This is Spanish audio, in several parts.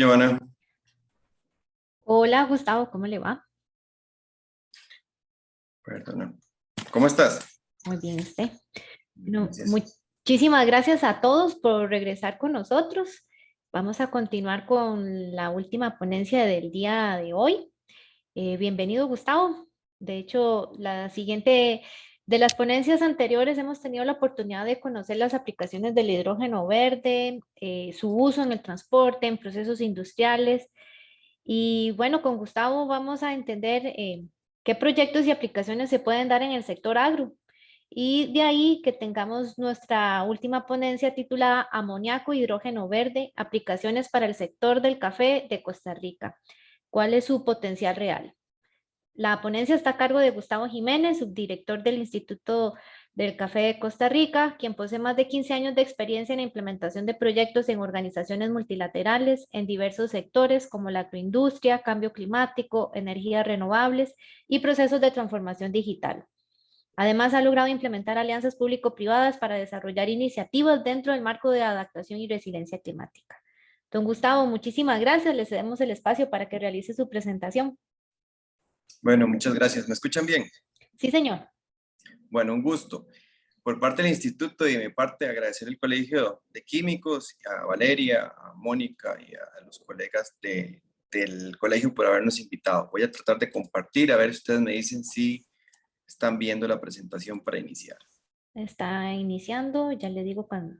Giovanna, Hola Gustavo, ¿cómo le va? perdona. ¿Cómo estás? Muy bien, usted. Bueno, Gracias. muchísimas gracias a todos por regresar con nosotros. Vamos a continuar con la última ponencia del día de hoy. Bienvenido, Gustavo. De hecho, la siguiente de las ponencias anteriores hemos tenido la oportunidad de conocer las aplicaciones del hidrógeno verde, su uso en el transporte, en procesos industriales. Y bueno, con Gustavo vamos a entender qué proyectos y aplicaciones se pueden dar en el sector agro. Y de ahí que tengamos nuestra última ponencia titulada Amoníaco e hidrógeno verde, aplicaciones para el sector del café de Costa Rica. ¿Cuál es su potencial real? La ponencia está a cargo de Gustavo Jiménez, subdirector del Instituto del Café de Costa Rica, quien posee más de 15 años de experiencia en la implementación de proyectos en organizaciones multilaterales en diversos sectores como la agroindustria, cambio climático, energías renovables y procesos de transformación digital. Además, ha logrado implementar alianzas público-privadas para desarrollar iniciativas dentro del marco de adaptación y resiliencia climática. Don Gustavo, muchísimas gracias. Le cedemos el espacio para que realice su presentación. Bueno, muchas gracias. ¿Me escuchan bien? Sí, señor. Bueno, un gusto. Por parte del instituto y de mi parte, agradecer al Colegio de Químicos, y a Valeria, a Mónica y a los colegas del colegio por habernos invitado. Voy a tratar de compartir, a ver si ustedes me dicen si están viendo la presentación para iniciar. Está iniciando, ya le digo cuando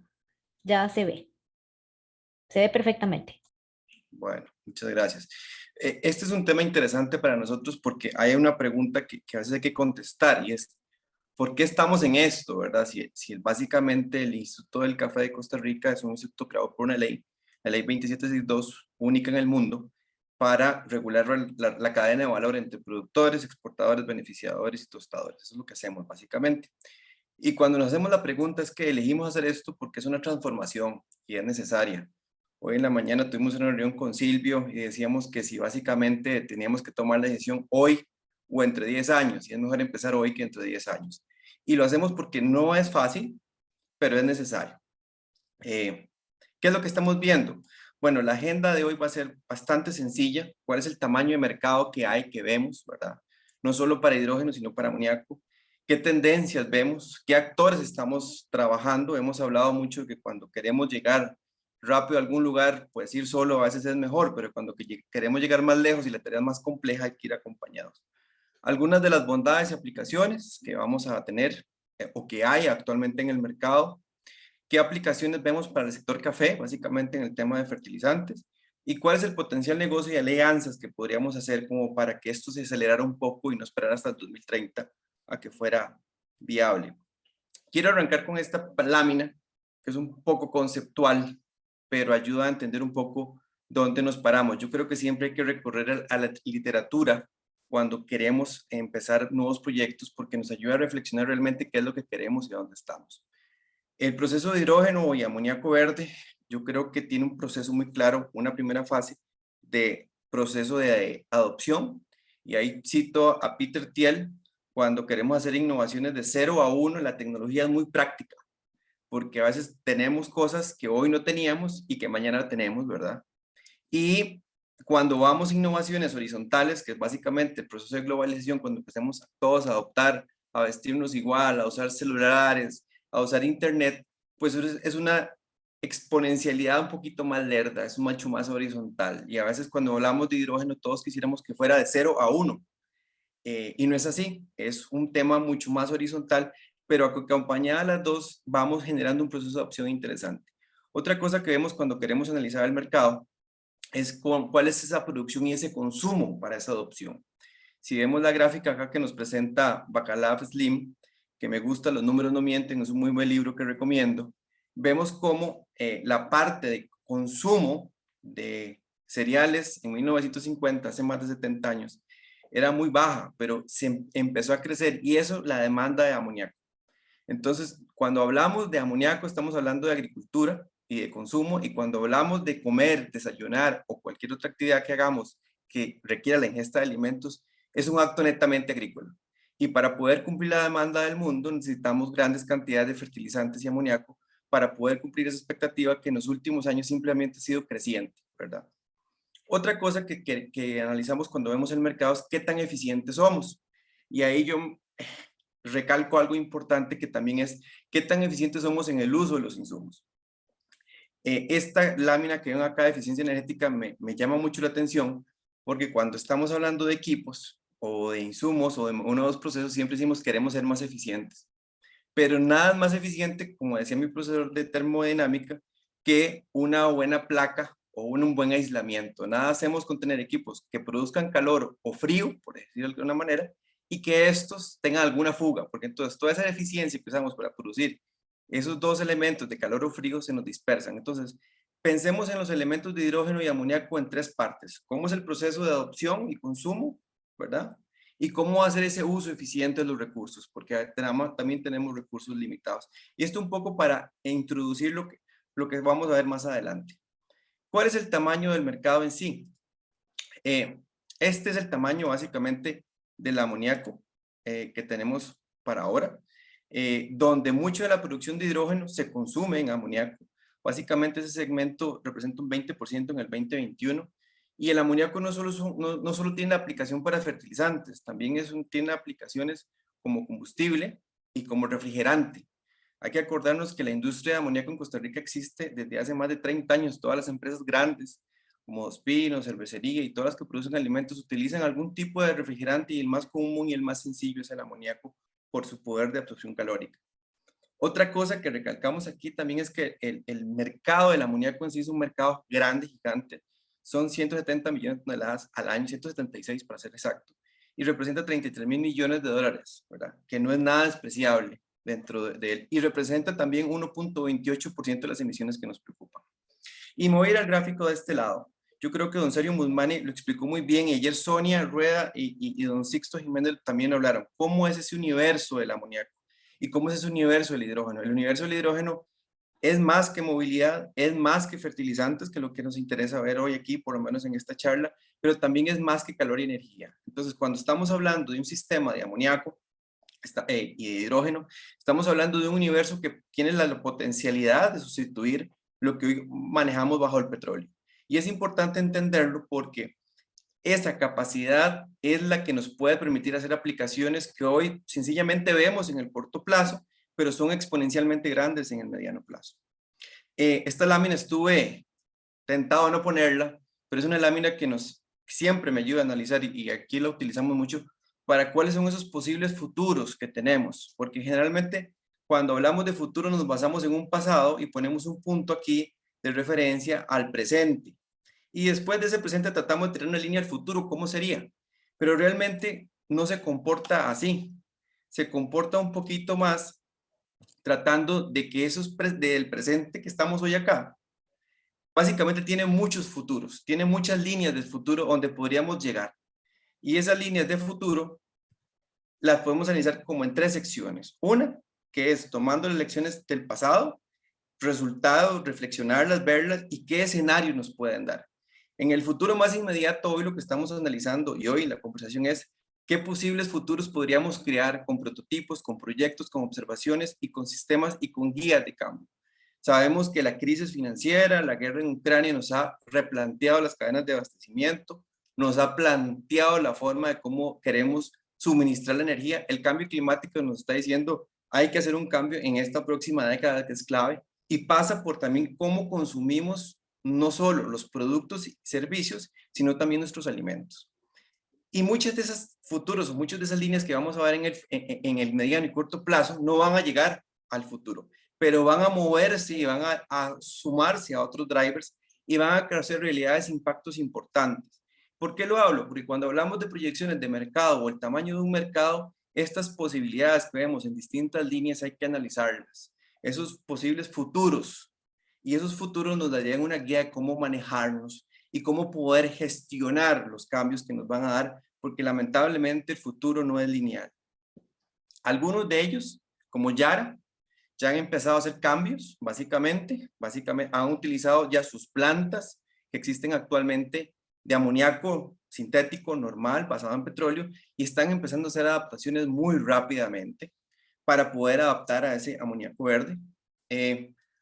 ya se ve perfectamente. Bueno, muchas gracias. Este es un tema interesante para nosotros porque hay una pregunta que a veces hay que contestar y es, ¿por qué estamos en esto, verdad? Si básicamente el Instituto del Café de Costa Rica es un instituto creado por una ley, la ley 2762, única en el mundo, para regular la cadena de valor entre productores, exportadores, beneficiadores y tostadores. Eso es lo que hacemos básicamente. Y cuando nos hacemos la pregunta es que elegimos hacer esto porque es una transformación y es necesaria. Hoy en la mañana tuvimos una reunión con Silvio y decíamos que si básicamente teníamos que tomar la decisión hoy o entre 10 años, y es mejor empezar hoy que entre 10 años. Y lo hacemos porque no es fácil, pero es necesario. Eh, ¿Qué es lo que estamos viendo? Bueno, la agenda de hoy va a ser bastante sencilla. ¿Cuál es el tamaño de mercado que hay, que vemos, verdad? No solo para hidrógeno, sino para amoníaco. ¿Qué tendencias vemos? ¿Qué actores estamos trabajando? Hemos hablado mucho de que cuando queremos llegar rápido a algún lugar, pues ir solo a veces es mejor, pero cuando queremos llegar más lejos y la tarea es más compleja, hay que ir acompañados. Algunas de las bondades y aplicaciones que vamos a tener o que hay actualmente en el mercado. ¿Qué aplicaciones vemos para el sector café, básicamente en el tema de fertilizantes? ¿Y cuál es el potencial negocio y alianzas que podríamos hacer como para que esto se acelerara un poco y no esperar hasta el 2030 a que fuera viable? Quiero arrancar con esta lámina, que es un poco conceptual, pero ayuda a entender un poco dónde nos paramos. Yo creo que siempre hay que recorrer a la literatura cuando queremos empezar nuevos proyectos porque nos ayuda a reflexionar realmente qué es lo que queremos y a dónde estamos. El proceso de hidrógeno y amoníaco verde, yo creo que tiene un proceso muy claro, una primera fase de proceso de adopción, y ahí cito a Peter Thiel, cuando queremos hacer innovaciones de 0 a 1, la tecnología es muy práctica, porque a veces tenemos cosas que hoy no teníamos y que mañana tenemos, ¿verdad? Y cuando vamos a innovaciones horizontales, que es básicamente el proceso de globalización, cuando empecemos todos a adoptar, a vestirnos igual, a usar celulares, a usar internet, pues es una exponencialidad un poquito más lerda, es mucho más horizontal. Y a veces cuando hablamos de hidrógeno, todos quisiéramos que fuera de 0 a 1. Y no es así, es un tema mucho más horizontal, pero acompañada a las dos vamos generando un proceso de adopción interesante. Otra cosa que vemos cuando queremos analizar el mercado es cuál es esa producción y ese consumo para esa adopción. Si vemos la gráfica acá que nos presenta Bacalaf Slim, que me gusta, los números no mienten, es un muy buen libro que recomiendo, vemos cómo la parte de consumo de cereales en 1950, hace más de 70 años, era muy baja, pero se empezó a crecer y eso la demanda de amoníaco. Entonces, cuando hablamos de amoníaco, estamos hablando de agricultura y de consumo, y cuando hablamos de comer, desayunar o cualquier otra actividad que hagamos que requiera la ingesta de alimentos, es un acto netamente agrícola. Y para poder cumplir la demanda del mundo necesitamos grandes cantidades de fertilizantes y amoníaco para poder cumplir esa expectativa que en los últimos años simplemente ha sido creciente, ¿verdad? Otra cosa que analizamos cuando vemos el mercado es qué tan eficientes somos. Y ahí yo recalco algo importante que también es qué tan eficientes somos en el uso de los insumos. Esta lámina que ven acá de eficiencia energética me llama mucho la atención porque cuando estamos hablando de equipos o de insumos o de uno o dos procesos siempre decimos queremos ser más eficientes. Pero nada más eficiente, como decía mi profesor de termodinámica, que una buena placa o un buen aislamiento. Nada hacemos con tener equipos que produzcan calor o frío, por decirlo de alguna manera, y que estos tengan alguna fuga, porque entonces toda esa eficiencia que usamos para producir esos dos elementos de calor o frío se nos dispersan. Entonces, pensemos en los elementos de hidrógeno y amoníaco en tres partes. ¿Cómo es el proceso de adopción y consumo? ¿Verdad? Y cómo hacer ese uso eficiente de los recursos, porque también tenemos recursos limitados. Y esto un poco para introducir lo que vamos a ver más adelante. ¿Cuál es el tamaño del mercado en sí? Este es el tamaño básicamente del amoníaco que tenemos para ahora, donde mucho de la producción de hidrógeno se consume en amoníaco. Básicamente ese segmento representa un 20% en el 2021 y el amoníaco no solo tiene aplicación para fertilizantes, también tiene aplicaciones como combustible y como refrigerante. Hay que acordarnos que la industria de amoníaco en Costa Rica existe desde hace más de 30 años. Todas las empresas grandes, como Dos Pinos, Cervecería y todas las que producen alimentos, utilizan algún tipo de refrigerante y el más común y el más sencillo es el amoníaco por su poder de absorción calórica. Otra cosa que recalcamos aquí también es que el mercado del amoníaco en sí es un mercado grande, gigante. Son 170 millones de toneladas al año, 176 para ser exacto, y representa 33 mil millones de dólares, ¿verdad? Que no es nada despreciable dentro de él, y representa también 1.28% de las emisiones que nos preocupan. Y me voy a ir al gráfico de este lado. Yo creo que don Sergio Musmani lo explicó muy bien, y ayer Sonia Rueda y don Sixto Jiménez también hablaron. ¿Cómo es ese universo del amoníaco? ¿Y cómo es ese universo del hidrógeno? El universo del hidrógeno es más que movilidad, es más que fertilizantes, que es lo que nos interesa ver hoy aquí, por lo menos en esta charla, pero también es más que calor y energía. Entonces, cuando estamos hablando de un sistema de amoníaco y de hidrógeno, estamos hablando de un universo que tiene la potencialidad de sustituir lo que hoy manejamos bajo el petróleo. Y es importante entenderlo porque esa capacidad es la que nos puede permitir hacer aplicaciones que hoy sencillamente vemos en el corto plazo, pero son exponencialmente grandes en el mediano plazo. Esta lámina estuve tentado a no ponerla, pero es una lámina que siempre me ayuda a analizar y aquí la utilizamos mucho para cuáles son esos posibles futuros que tenemos, porque generalmente cuando hablamos de futuro nos basamos en un pasado y ponemos un punto aquí de referencia al presente. Y después de ese presente tratamos de tener una línea al futuro, ¿cómo sería? Pero realmente no se comporta así. Se comporta un poquito más tratando de que del presente que estamos hoy acá, básicamente tiene muchos futuros, tiene muchas líneas del futuro donde podríamos llegar. Y esas líneas de futuro las podemos analizar como en tres secciones. Una, que es tomando las lecciones del pasado, resultados, reflexionarlas, verlas y qué escenarios nos pueden dar. En el futuro más inmediato, hoy lo que estamos analizando y hoy la conversación es qué posibles futuros podríamos crear con prototipos, con proyectos, con observaciones y con sistemas y con guías de cambio. Sabemos que la crisis financiera, la guerra en Ucrania nos ha replanteado las cadenas de abastecimiento, nos ha planteado la forma de cómo queremos suministrar la energía. El cambio climático nos está diciendo hay que hacer un cambio en esta próxima década que es clave y pasa por también cómo consumimos no solo los productos y servicios, sino también nuestros alimentos. Y muchos de esos futuros o muchas de esas líneas que vamos a ver en el mediano y corto plazo no van a llegar al futuro, pero van a moverse y van a sumarse a otros drivers y van a crear realidades, impactos importantes. ¿Por qué lo hablo? Porque cuando hablamos de proyecciones de mercado o el tamaño de un mercado, estas posibilidades que vemos en distintas líneas hay que analizarlas. Esos posibles futuros y esos futuros nos darían una guía de cómo manejarnos y cómo poder gestionar los cambios que nos van a dar, porque lamentablemente el futuro no es lineal. Algunos de ellos, como Yara, ya han empezado a hacer cambios, básicamente han utilizado ya sus plantas que existen actualmente de amoníaco sintético normal, basado en petróleo, y están empezando a hacer adaptaciones muy rápidamente para poder adaptar a ese amoníaco verde.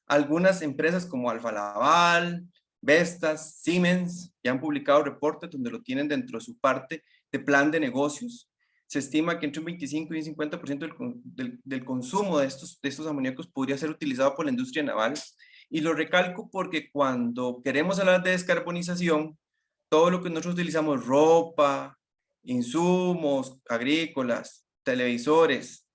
Algunas empresas como Alfa Laval, Vestas, Siemens, ya han publicado reportes donde lo tienen dentro de su parte de plan de negocios. Se estima que entre un 25 y un 50% del consumo de estos amoníacos podría ser utilizado por la industria naval. Y lo recalco porque cuando queremos hablar de descarbonización, todo lo que nosotros utilizamos, ropa, insumos agrícolas, televisores,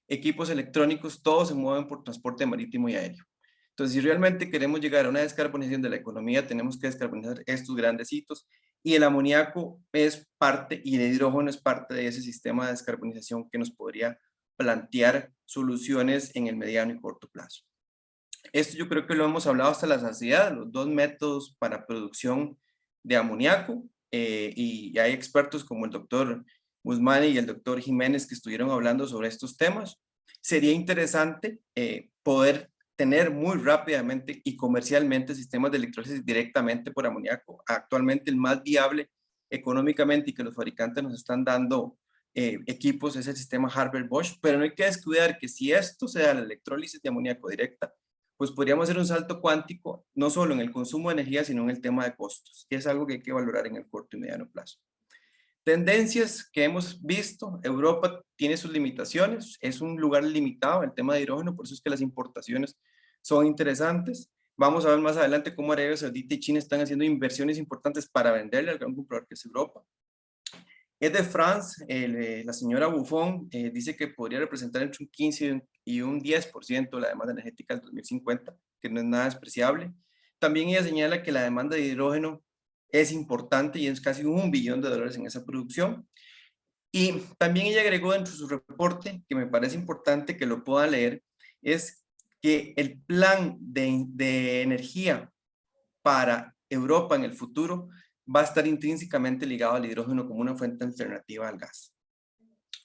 equipos electrónicos, todos se mueven por transporte marítimo y aéreo. Entonces, si realmente queremos llegar a una descarbonización de la economía, tenemos que descarbonizar estos grandes hitos, y el amoníaco es parte, y el hidrógeno es parte de ese sistema de descarbonización que nos podría plantear soluciones en el mediano y corto plazo. Esto yo creo que lo hemos hablado hasta la saciedad, los dos métodos para producción de amoníaco, y hay expertos como el doctor Guzmán y el doctor Jiménez que estuvieron hablando sobre estos temas. Sería interesante poder tener muy rápidamente y comercialmente sistemas de electrólisis directamente por amoníaco. Actualmente el más viable económicamente y que los fabricantes nos están dando equipos es el sistema Haber-Bosch, pero no hay que descuidar que si esto se da la electrólisis de amoníaco directa, pues podríamos hacer un salto cuántico, no solo en el consumo de energía, sino en el tema de costos, y es algo que hay que valorar en el corto y mediano plazo. Tendencias que hemos visto: Europa tiene sus limitaciones, es un lugar limitado el tema de hidrógeno, por eso es que las importaciones son interesantes. Vamos a ver más adelante cómo Arabia Saudita y China están haciendo inversiones importantes para venderle al gran comprador que es Europa. De France, la señora Buffon dice que podría representar entre un 15 y un 10% la demanda energética del 2050, que no es nada despreciable. También ella señala que la demanda de hidrógeno es importante y es casi $1 billón en esa producción. Y también ella agregó dentro de su reporte, que me parece importante que lo pueda leer, es que el plan de energía para Europa en el futuro va a estar intrínsecamente ligado al hidrógeno como una fuente alternativa al gas.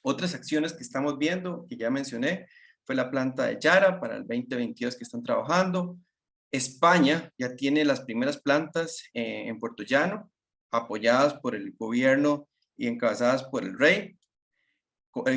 Otras acciones que estamos viendo, que ya mencioné, fue la planta de Yara para el 2022 que están trabajando. España ya tiene las primeras plantas en Puerto Llano, apoyadas por el gobierno y encabezadas por el rey.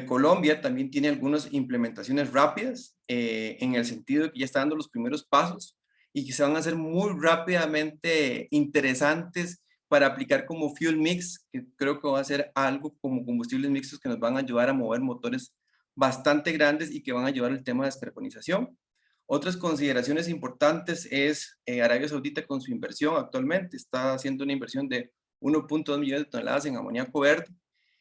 Colombia también tiene algunas implementaciones rápidas en el sentido de que ya está dando los primeros pasos y que se van a hacer muy rápidamente interesantes para aplicar como fuel mix, que creo que va a ser algo como combustibles mixtos que nos van a ayudar a mover motores bastante grandes y que van a ayudar al tema de descarbonización. Otras consideraciones importantes es Arabia Saudita con su inversión actualmente, está haciendo una inversión de 1.2 millones de toneladas en amoníaco verde,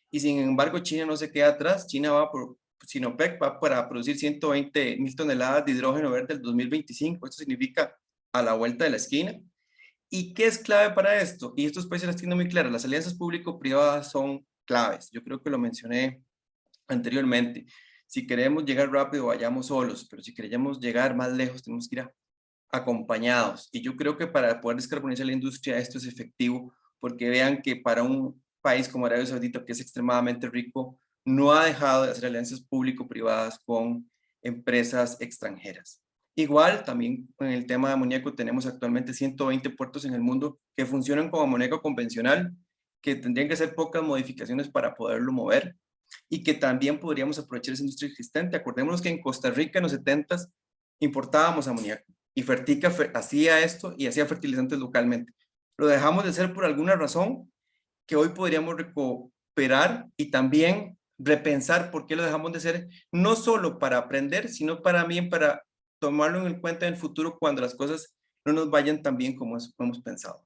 y sin embargo China no se queda atrás. China va por Sinopec va para producir 120.000 toneladas de hidrógeno verde el 2025. Esto significa a la vuelta de la esquina. ¿Y qué es clave para esto? Y estos países las tienen muy claras: las alianzas público-privadas son claves. Yo creo que lo mencioné anteriormente. Si queremos llegar rápido, vayamos solos, pero si queremos llegar más lejos, tenemos que ir acompañados. Y yo creo que para poder descarbonizar la industria esto es efectivo, porque vean que para un país como Arabia Saudita, que es extremadamente rico, no ha dejado de hacer alianzas público-privadas con empresas extranjeras. Igual, también en el tema de amoníaco, tenemos actualmente 120 puertos en el mundo que funcionan con amoníaco convencional, que tendrían que hacer pocas modificaciones para poderlo mover, y que también podríamos aprovechar esa industria existente. Acordémonos que en Costa Rica en los 70s importábamos amoníaco, y Fertica hacía esto y hacía fertilizantes localmente. Lo dejamos de hacer por alguna razón que hoy podríamos recuperar, y también repensar por qué lo dejamos de hacer, no solo para aprender, sino también para tomarlo en cuenta en el futuro cuando las cosas no nos vayan tan bien como hemos pensado.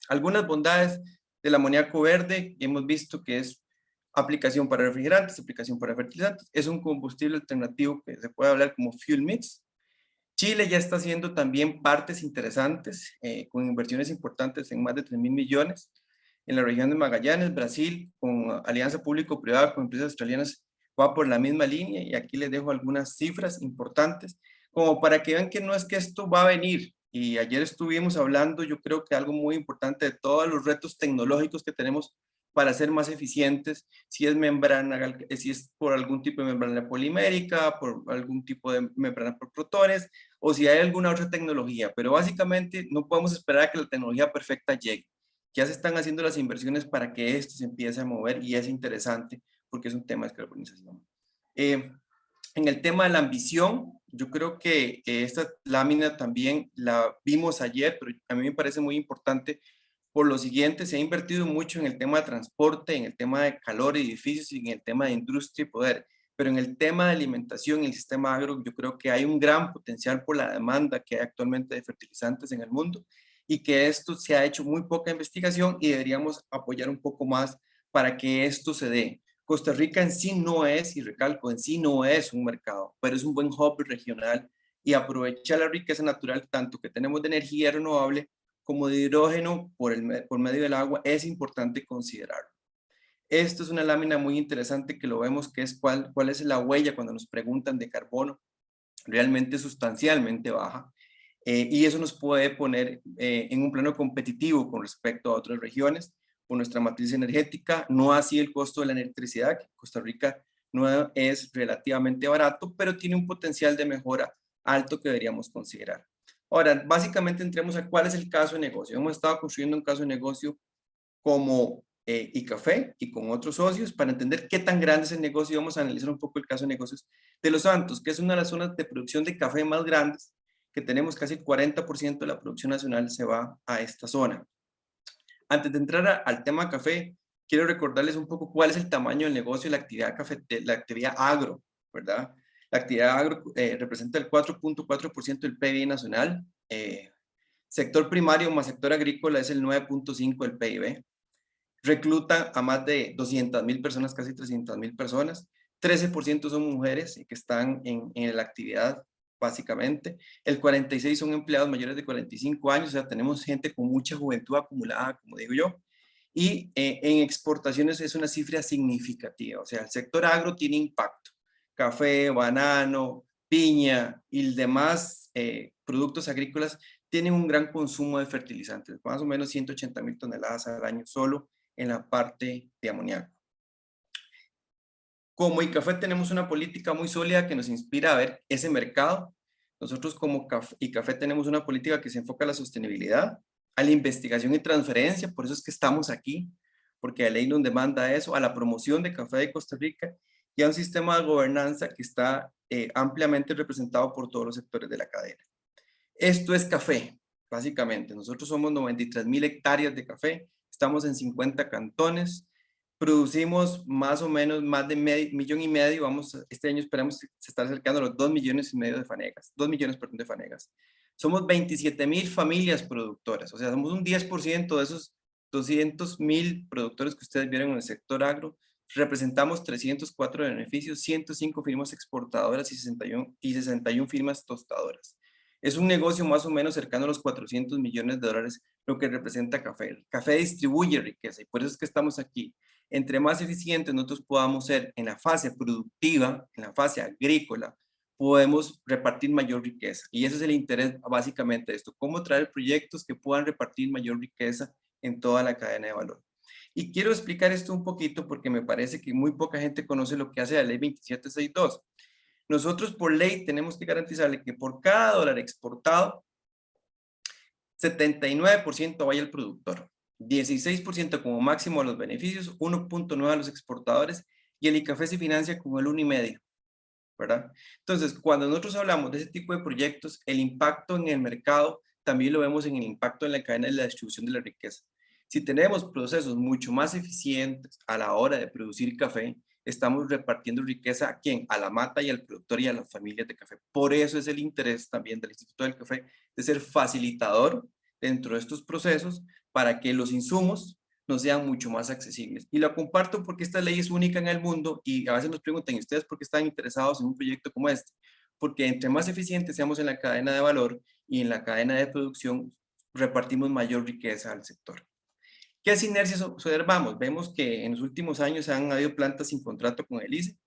Algunas bondades del amoníaco verde: hemos visto que es aplicación para refrigerantes, aplicación para fertilizantes, es un combustible alternativo que se puede hablar como fuel mix. Chile ya está haciendo también partes interesantes, con inversiones importantes en más de 3.000 millones en la región de Magallanes. Brasil, con alianza público-privada con empresas australianas, va por la misma línea, y aquí les dejo algunas cifras importantes como para que vean que no es que esto va a venir. Y ayer estuvimos hablando, yo creo que algo muy importante, de todos los retos tecnológicos que tenemos para ser más eficientes, si es membrana, si es por algún tipo de membrana polimérica, por algún tipo de membrana por protones, o si hay alguna otra tecnología. Pero básicamente no podemos esperar a que la tecnología perfecta llegue. Ya se están haciendo las inversiones para que esto se empiece a mover, y es interesante porque es un tema de descarbonización. En el tema de la ambición, Yo creo que esta lámina también la vimos ayer, pero a mí me parece muy importante por lo siguiente: se ha invertido mucho en el tema de transporte, en el tema de calor, edificios y en el tema de industria y poder, pero en el tema de alimentación y el sistema agro, yo creo que hay un gran potencial por la demanda que hay actualmente de fertilizantes en el mundo y que esto se ha hecho muy poca investigación y deberíamos apoyar un poco más para que esto se dé. Costa Rica en sí no es, y recalco, en sí no es un mercado, pero es un buen hub regional y aprovecha la riqueza natural tanto que tenemos de energía renovable como de hidrógeno por medio del agua, es importante considerarlo. Esto es una lámina muy interesante que lo vemos que es cuál es la huella cuando nos preguntan de carbono, realmente sustancialmente baja. Y eso nos puede poner en un plano competitivo con respecto a otras regiones por nuestra matriz energética, no así el costo de la electricidad, que Costa Rica no es relativamente barato, pero tiene un potencial de mejora alto que deberíamos considerar. Ahora, básicamente entremos a cuál es el caso de negocio. Hemos estado construyendo un caso de negocio como ICAFE y con otros socios para entender qué tan grande es el negocio. Vamos a analizar un poco el caso de negocios de Los Santos, que es una de las zonas de producción de café más grandes, que tenemos casi el 40% de la producción nacional se va a esta zona. Antes de entrar al tema café, quiero recordarles un poco cuál es el tamaño del negocio y la actividad, la actividad agro, ¿verdad? La actividad agro representa el 4.4% del PIB nacional. Sector primario más sector agrícola es el 9.5% del PIB. Recluta a más de 200.000 personas, casi 300.000 personas. 13% son mujeres que están en la actividad, básicamente. El 46% son empleados mayores de 45 años, o sea, tenemos gente con mucha juventud acumulada, como digo yo. Y en exportaciones es una cifra significativa, o sea, el sector agro tiene impacto. Café, banano, piña y demás productos agrícolas tienen un gran consumo de fertilizantes, más o menos 180.000 toneladas al año solo en la parte de amoníaco. Como ICAFE tenemos una política muy sólida que nos inspira a ver ese mercado. Nosotros como ICAFE tenemos una política que se enfoca a la sostenibilidad, a la investigación y transferencia, por eso es que estamos aquí, porque la ley nos demanda eso, a la promoción de café de Costa Rica y a un sistema de gobernanza que está ampliamente representado por todos los sectores de la cadena. Esto es café, básicamente. Nosotros somos 93.000 hectáreas de café, estamos en 50 cantones, producimos más o menos más de 1,500,000, este año esperamos estar acercando a los 2,5 millones de fanegas, 2 millones, perdón, de fanegas. Somos 27.000 familias productoras, o sea, somos un 10% de esos 200.000 productores que ustedes vieron en el sector agro. Representamos 304 beneficios, 105 firmas exportadoras y 61 firmas tostadoras. Es un negocio más o menos cercano a los 400 millones de dólares, lo que representa café. El café distribuye riqueza y por eso es que estamos aquí. Entre más eficientes nosotros podamos ser en la fase productiva, en la fase agrícola, podemos repartir mayor riqueza. Y ese es el interés básicamente de esto, cómo traer proyectos que puedan repartir mayor riqueza en toda la cadena de valor. Y quiero explicar esto un poquito porque me parece que muy poca gente conoce lo que hace la ley 2762. Nosotros por ley tenemos que garantizarle que por cada dólar exportado, 79% vaya al productor, 16% como máximo a los beneficios, 1.9% a los exportadores y el ICAFE se financia con el 1,5%, ¿verdad? Entonces, cuando nosotros hablamos de ese tipo de proyectos, el impacto en el mercado también lo vemos en el impacto en la cadena de la distribución de la riqueza. Si tenemos procesos mucho más eficientes a la hora de producir café, estamos repartiendo riqueza a quién, a la mata y al productor y a las familias de café. Por eso es el interés también del Instituto del Café de ser facilitador dentro de estos procesos para que los insumos nos sean mucho más accesibles. Y lo comparto porque esta ley es única en el mundo y a veces nos preguntan, ¿y ustedes por qué están interesados en un proyecto como este? Porque entre más eficientes seamos en la cadena de valor y en la cadena de producción, repartimos mayor riqueza al sector. ¿Qué sinergias observamos? Vemos que en los últimos años han habido plantas sin contrato con el ICE.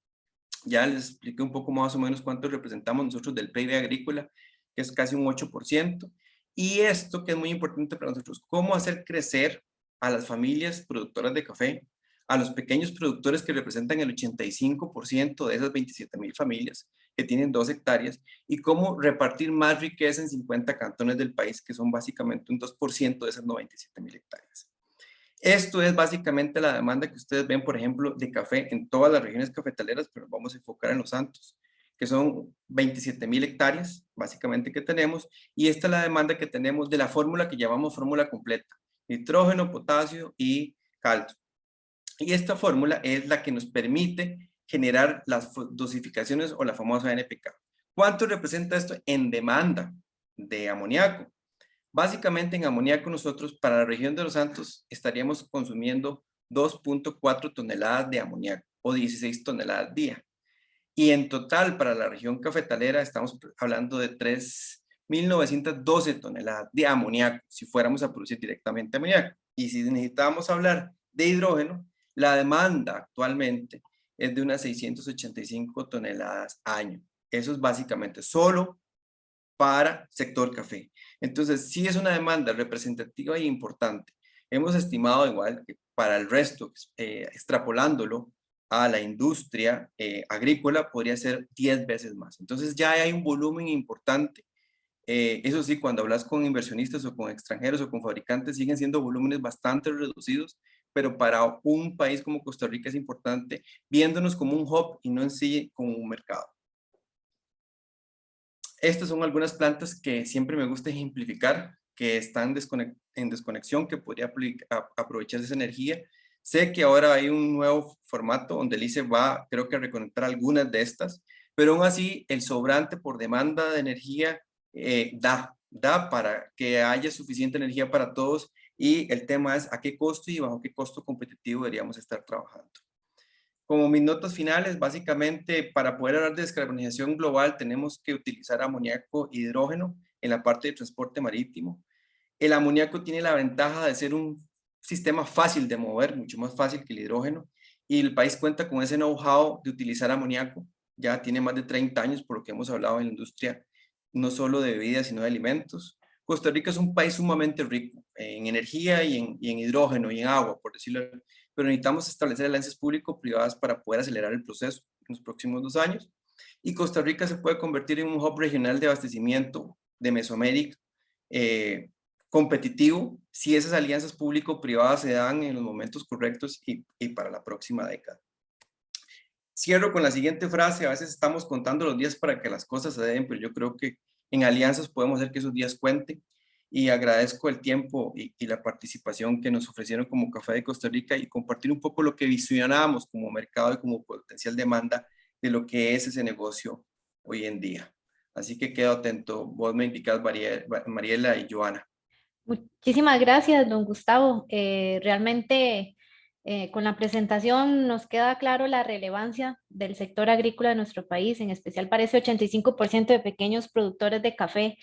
Ya les expliqué un poco más o menos cuánto representamos nosotros del PIB agrícola, que es casi un 8%. Y esto que es muy importante para nosotros, cómo hacer crecer a las familias productoras de café, a los pequeños productores que representan el 85% de esas 27.000 familias que tienen 2 hectáreas, y cómo repartir más riqueza en 50 cantones del país, que son básicamente un 2% de esas 97.000 hectáreas. Esto es básicamente la demanda que ustedes ven, por ejemplo, de café en todas las regiones cafetaleras, pero vamos a enfocar en Los Santos. que son 27.000 hectáreas, básicamente, que tenemos, y esta es la demanda que tenemos de la fórmula que llamamos fórmula completa, nitrógeno, potasio y calcio. Y esta fórmula es la que nos permite generar las dosificaciones o la famosa NPK. ¿Cuánto representa esto en demanda de amoníaco? Básicamente en amoníaco nosotros para la región de Los Santos estaríamos consumiendo 2.4 toneladas de amoníaco o 16 toneladas al día. Y en total para la región cafetalera estamos hablando de 3.912 toneladas de amoníaco si fuéramos a producir directamente amoníaco. Y si necesitábamos hablar de hidrógeno, la demanda actualmente es de unas 685 toneladas año. Eso es básicamente solo para sector café. Entonces, sí es una demanda representativa e importante. Hemos estimado igual que para el resto, extrapolándolo a la industria agrícola, podría ser 10 veces más. Entonces, ya hay un volumen importante. Eso sí, cuando hablas con inversionistas o con extranjeros o con fabricantes, siguen siendo volúmenes bastante reducidos, pero para un país como Costa Rica es importante, viéndonos como un hub y no en sí como un mercado. Estas son algunas plantas que siempre me gusta ejemplificar, que están en desconexión, que podría aprovechar esa energía. Sé que ahora hay un nuevo formato donde el ICE va, creo que a reconectar algunas de estas, pero aún así el sobrante por demanda de energía da para que haya suficiente energía para todos, y el tema es a qué costo y bajo qué costo competitivo deberíamos estar trabajando. Como mis notas finales, básicamente para poder hablar de descarbonización global tenemos que utilizar amoníaco e hidrógeno en la parte de transporte marítimo. El amoníaco tiene la ventaja de ser un sistema fácil de mover, mucho más fácil que el hidrógeno, y el país cuenta con ese know-how de utilizar amoníaco. Ya tiene más de 30 años, por lo que hemos hablado en la industria, no solo de bebidas, sino de alimentos. Costa Rica es un país sumamente rico en energía y en hidrógeno y en agua, por decirlo, pero necesitamos establecer alianzas público-privadas para poder acelerar el proceso en los próximos 2 años. Y Costa Rica se puede convertir en un hub regional de abastecimiento de Mesoamérica, competitivo, si esas alianzas público-privadas se dan en los momentos correctos y para la próxima década. Cierro con la siguiente frase: a veces estamos contando los días para que las cosas se den, pero yo creo que en alianzas podemos hacer que esos días cuenten, y agradezco el tiempo y la participación que nos ofrecieron como Café de Costa Rica y compartir un poco lo que visionábamos como mercado y como potencial demanda de lo que es ese negocio hoy en día. Así que quedo atento. Vos me indicás, Mariela y Joana. Muchísimas gracias, don Gustavo. Realmente con la presentación nos queda claro la relevancia del sector agrícola de nuestro país, en especial para ese 85% de pequeños productores de café.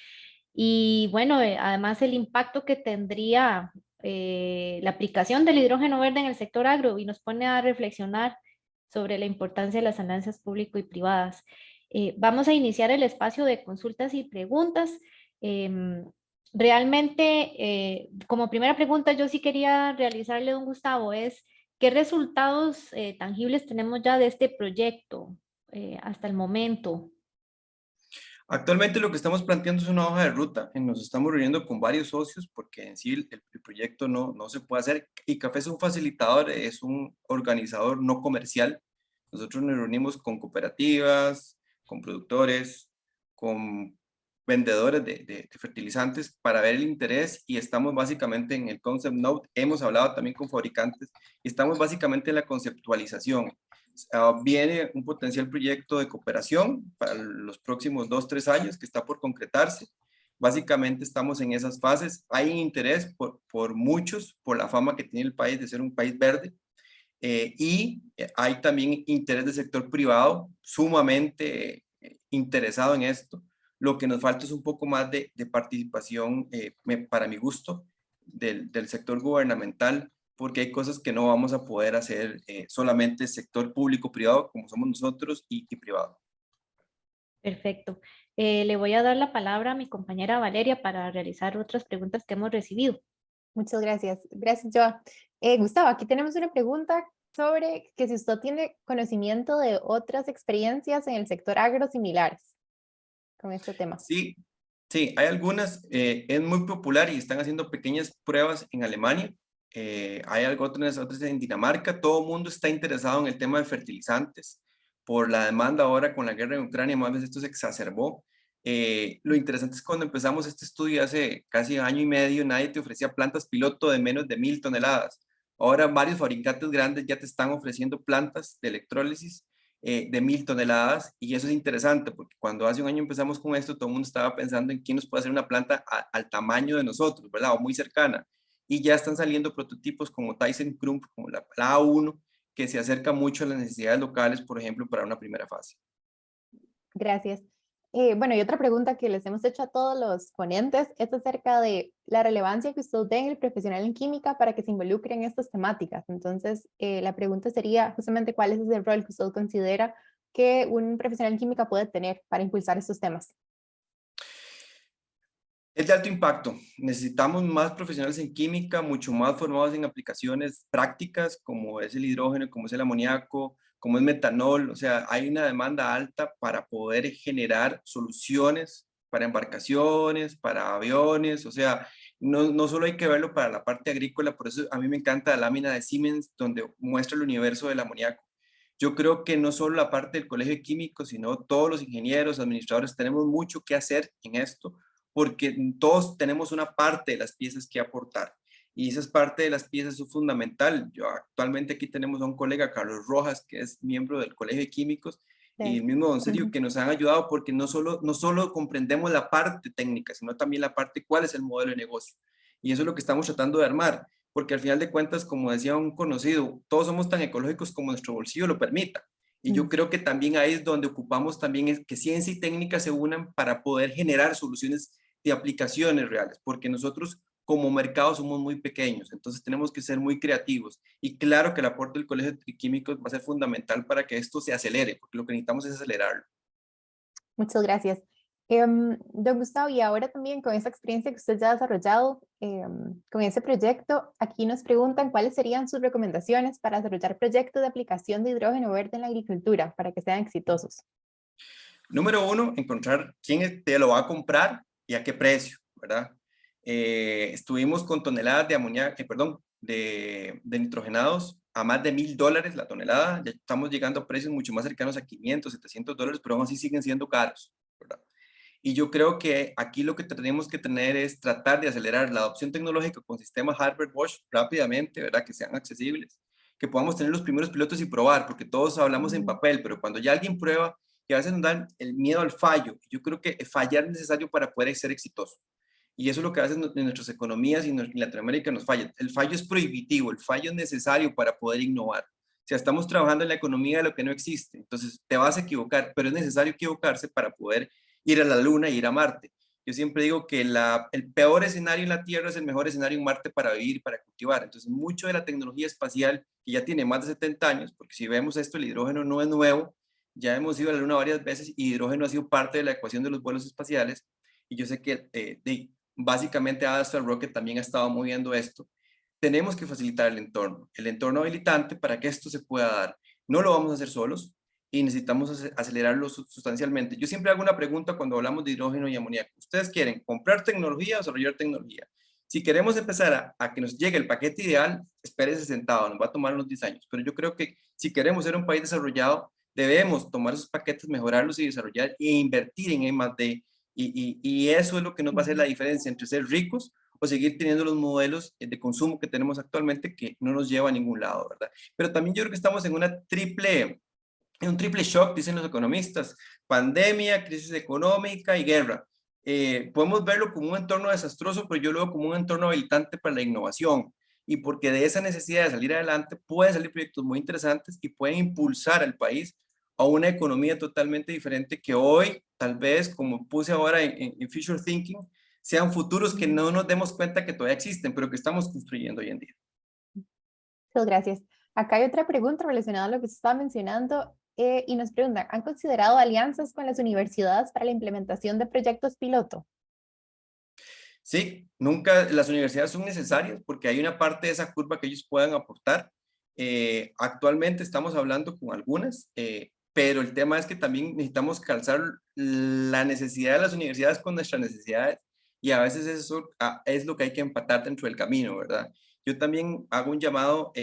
Y bueno, además el impacto que tendría la aplicación del hidrógeno verde en el sector agro, y nos pone a reflexionar sobre la importancia de las alianzas público y privadas. Vamos a iniciar el espacio de consultas y preguntas. Em, Realmente, como primera pregunta, yo sí quería realizarle, don Gustavo, es ¿qué resultados tangibles tenemos ya de este proyecto hasta el momento? Actualmente lo que estamos planteando es una hoja de ruta. Nos estamos reuniendo con varios socios porque en sí el proyecto no se puede hacer. Y Café es un facilitador, es un organizador no comercial. Nosotros nos reunimos con cooperativas, con productores, con vendedores de fertilizantes para ver el interés, y estamos básicamente en el concept note. Hemos hablado también con fabricantes y estamos básicamente en la conceptualización. Viene un potencial proyecto de cooperación para los próximos 2-3 años que está por concretarse. Básicamente estamos en esas fases. Hay interés por muchos, por la fama que tiene el país de ser un país verde, y hay también interés del sector privado sumamente interesado en esto. Lo que nos falta es un poco más de participación, para mi gusto, del sector gubernamental, porque hay cosas que no vamos a poder hacer solamente sector público-privado, como somos nosotros, y privado. Perfecto. Le voy a dar la palabra a mi compañera Valeria para realizar otras preguntas que hemos recibido. Muchas gracias. Gracias, Joa. Gustavo, aquí tenemos una pregunta sobre que si usted tiene conocimiento de otras experiencias en el sector agro similares con este tema. Sí, sí, hay algunas. Es muy popular y están haciendo pequeñas pruebas en Alemania. Hay otras en Dinamarca. Todo el mundo está interesado en el tema de fertilizantes, por la demanda ahora con la guerra en Ucrania, más veces esto se exacerbó. Lo interesante es cuando empezamos este estudio hace casi año y medio, nadie te ofrecía plantas piloto de menos de 1000 toneladas. Ahora varios fabricantes grandes ya te están ofreciendo plantas de electrólisis de 1000 toneladas, y eso es interesante porque cuando hace un año empezamos con esto, todo el mundo estaba pensando en quién nos puede hacer una planta al tamaño de nosotros, ¿verdad? O muy cercana. Y ya están saliendo prototipos como ThyssenKrupp, como la A1, que se acerca mucho a las necesidades locales, por ejemplo, para una primera fase. Gracias. Bueno, y otra pregunta que les hemos hecho a todos los ponentes es acerca de la relevancia que usted ve en el profesional en química para que se involucre en estas temáticas. Entonces, la pregunta sería justamente cuál es ese rol que usted considera que un profesional en química puede tener para impulsar estos temas. Es de alto impacto. Necesitamos más profesionales en química, mucho más formados en aplicaciones prácticas, como es el hidrógeno, como es el amoníaco, como es metanol. O sea, hay una demanda alta para poder generar soluciones para embarcaciones, para aviones. O sea, no solo hay que verlo para la parte agrícola, por eso a mí me encanta la lámina de Siemens, donde muestra el universo del amoníaco. Yo creo que no solo la parte del colegio de químicos, sino todos los ingenieros, administradores, tenemos mucho que hacer en esto, porque todos tenemos una parte de las piezas que aportar. Y esa es parte de las piezas, es fundamental. Yo actualmente aquí tenemos a un colega, Carlos Rojas, que es miembro del Colegio de Químicos, y el Sí. mismo Don Sergio, que nos han ayudado porque no solo comprendemos la parte técnica, sino también la parte cuál es el modelo de negocio. Y eso es lo que estamos tratando de armar, porque al final de cuentas, como decía un conocido, todos somos tan ecológicos como nuestro bolsillo lo permita. Y yo creo que también ahí es donde ocupamos también es que ciencia y técnica se unan para poder generar soluciones de aplicaciones reales, porque nosotros como mercado somos muy pequeños, entonces tenemos que ser muy creativos. Y claro que el aporte del Colegio de Químicos va a ser fundamental para que esto se acelere, porque lo que necesitamos es acelerarlo. Muchas gracias. Don Gustavo, y ahora también con esa experiencia que usted ya ha desarrollado con ese proyecto, aquí nos preguntan cuáles serían sus recomendaciones para desarrollar proyectos de aplicación de hidrógeno verde en la agricultura para que sean exitosos. Número uno, encontrar quién te lo va a comprar y a qué precio, ¿verdad? Estuvimos con toneladas de amoníaco, perdón, de nitrogenados a más de $1000 la tonelada. Ya estamos llegando a precios mucho más cercanos a $500, $700, pero aún así siguen siendo caros, ¿verdad? Y yo creo que aquí lo que tenemos que tener es tratar de acelerar la adopción tecnológica con sistemas Harvard-Bosch rápidamente, ¿verdad? Que sean accesibles, que podamos tener los primeros pilotos y probar, porque todos hablamos en papel, pero cuando ya alguien prueba, que a veces nos dan el miedo al fallo. Yo creo que fallar es necesario para poder ser exitoso. Y eso es lo que a veces en nuestras economías y en Latinoamérica nos falla. El fallo es prohibitivo, el fallo es necesario para poder innovar. O sea, estamos trabajando en la economía de lo que no existe. Entonces, te vas a equivocar, pero es necesario equivocarse para poder ir a la Luna e ir a Marte. Yo siempre digo que el peor escenario en la Tierra es el mejor escenario en Marte para vivir, para cultivar. Entonces, mucho de la tecnología espacial, que ya tiene más de 70 años, porque si vemos esto, el hidrógeno no es nuevo, ya hemos ido a la Luna varias veces y hidrógeno ha sido parte de la ecuación de los vuelos espaciales. Y yo sé que básicamente Astra Rocket también ha estado moviendo esto. Tenemos que facilitar el entorno habilitante para que esto se pueda dar. No lo vamos a hacer solos y necesitamos acelerarlo sustancialmente. Yo siempre hago una pregunta cuando hablamos de hidrógeno y amoníaco. ¿Ustedes quieren comprar tecnología o desarrollar tecnología? Si queremos empezar a que nos llegue el paquete ideal, espérese sentado, nos va a tomar unos 10 años. Pero yo creo que si queremos ser un país desarrollado, debemos tomar esos paquetes, mejorarlos y desarrollar e invertir en I+D. Y eso es lo que nos va a hacer la diferencia entre ser ricos o seguir teniendo los modelos de consumo que tenemos actualmente que no nos lleva a ningún lado, ¿verdad? Pero también yo creo que estamos en un triple shock, dicen los economistas: pandemia, crisis económica y guerra. Podemos verlo como un entorno desastroso, pero yo lo veo como un entorno habilitante para la innovación. Y porque de esa necesidad de salir adelante pueden salir proyectos muy interesantes y pueden impulsar al país a una economía totalmente diferente que hoy, tal vez, como puse ahora en Future Thinking, sean futuros que no nos demos cuenta que todavía existen, pero que estamos construyendo hoy en día. Muchas gracias. Acá hay otra pregunta relacionada a lo que se estaba mencionando y nos preguntan, ¿han considerado alianzas con las universidades para la implementación de proyectos piloto? Sí, nunca las universidades son necesarias porque hay una parte de esa curva que ellos puedan aportar. Actualmente estamos hablando con algunas, pero el tema es que también necesitamos calzar la necesidad de las universidades con nuestras necesidades y a veces eso es lo que hay que empatar dentro del camino, ¿verdad? Yo también hago un llamado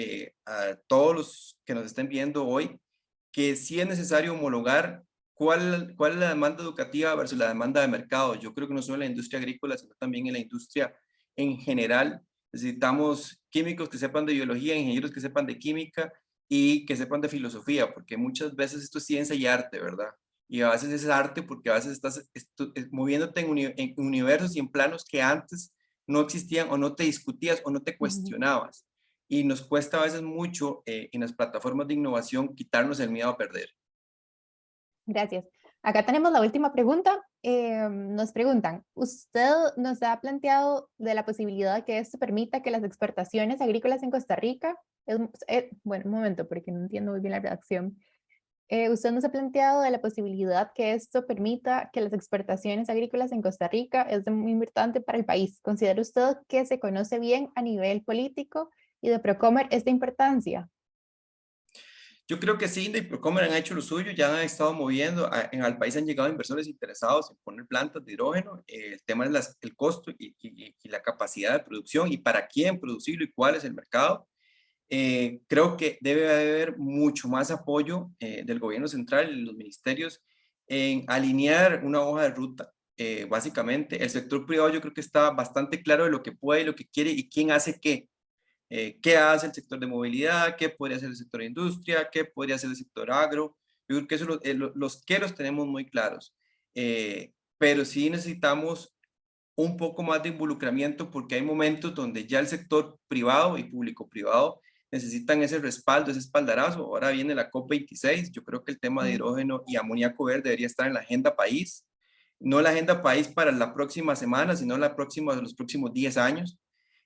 a todos los que nos estén viendo hoy que sí es necesario homologar cuál es la demanda educativa versus la demanda de mercado. Yo creo que no solo en la industria agrícola, sino también en la industria en general. Necesitamos químicos que sepan de biología, ingenieros que sepan de química y que sepan de filosofía, porque muchas veces esto es ciencia y arte, ¿verdad? Y a veces es arte porque a veces estás moviéndote en universos y en planos que antes no existían o no te discutías o no te Ujú. cuestionabas. Y nos cuesta a veces mucho en las plataformas de innovación quitarnos el miedo a perder. Gracias. Acá tenemos la última pregunta. Nos preguntan, ¿usted nos ha planteado de la posibilidad de que esto permita que las exportaciones agrícolas en Costa Rica, bueno, un momento, porque no entiendo muy bien la redacción. ¿Usted nos ha planteado de la posibilidad que esto permita que las exportaciones agrícolas en Costa Rica es muy importante para el país? ¿Considera usted que se conoce bien a nivel político y de Procomer esta importancia? Yo creo que sí, y Procomer han hecho lo suyo, ya han estado moviendo, al país han llegado inversores interesados en poner plantas de hidrógeno. El tema es el costo y la capacidad de producción y para quién producirlo y cuál es el mercado. Creo que debe haber mucho más apoyo del gobierno central y los ministerios en alinear una hoja de ruta. Básicamente, el sector privado yo creo que está bastante claro de lo que puede y lo que quiere y quién hace qué. ¿Qué hace el sector de movilidad? ¿Qué podría hacer el sector de industria? ¿Qué podría hacer el sector agro? Yo creo que eso, los qué los tenemos muy claros. Pero sí necesitamos un poco más de involucramiento porque hay momentos donde ya el sector privado y público-privado necesitan ese respaldo, ese espaldarazo. Ahora viene la COP26. Yo creo que el tema de Mm. hidrógeno y amoníaco verde debería estar en la agenda país. No la agenda país para la próxima semana, sino los próximos 10 años.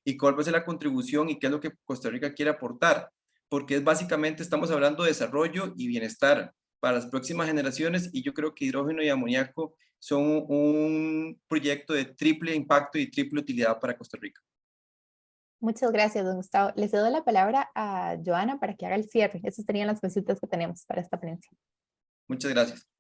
Y cuál va a ser la contribución y qué es lo que Costa Rica quiere aportar. Porque es básicamente, estamos hablando de desarrollo y bienestar para las próximas generaciones y yo creo que hidrógeno y amoníaco son un proyecto de triple impacto y triple utilidad para Costa Rica. Muchas gracias, don Gustavo. Les cedo la palabra a Joana para que haga el cierre. Esas serían las consultas que tenemos para esta ponencia. Muchas gracias.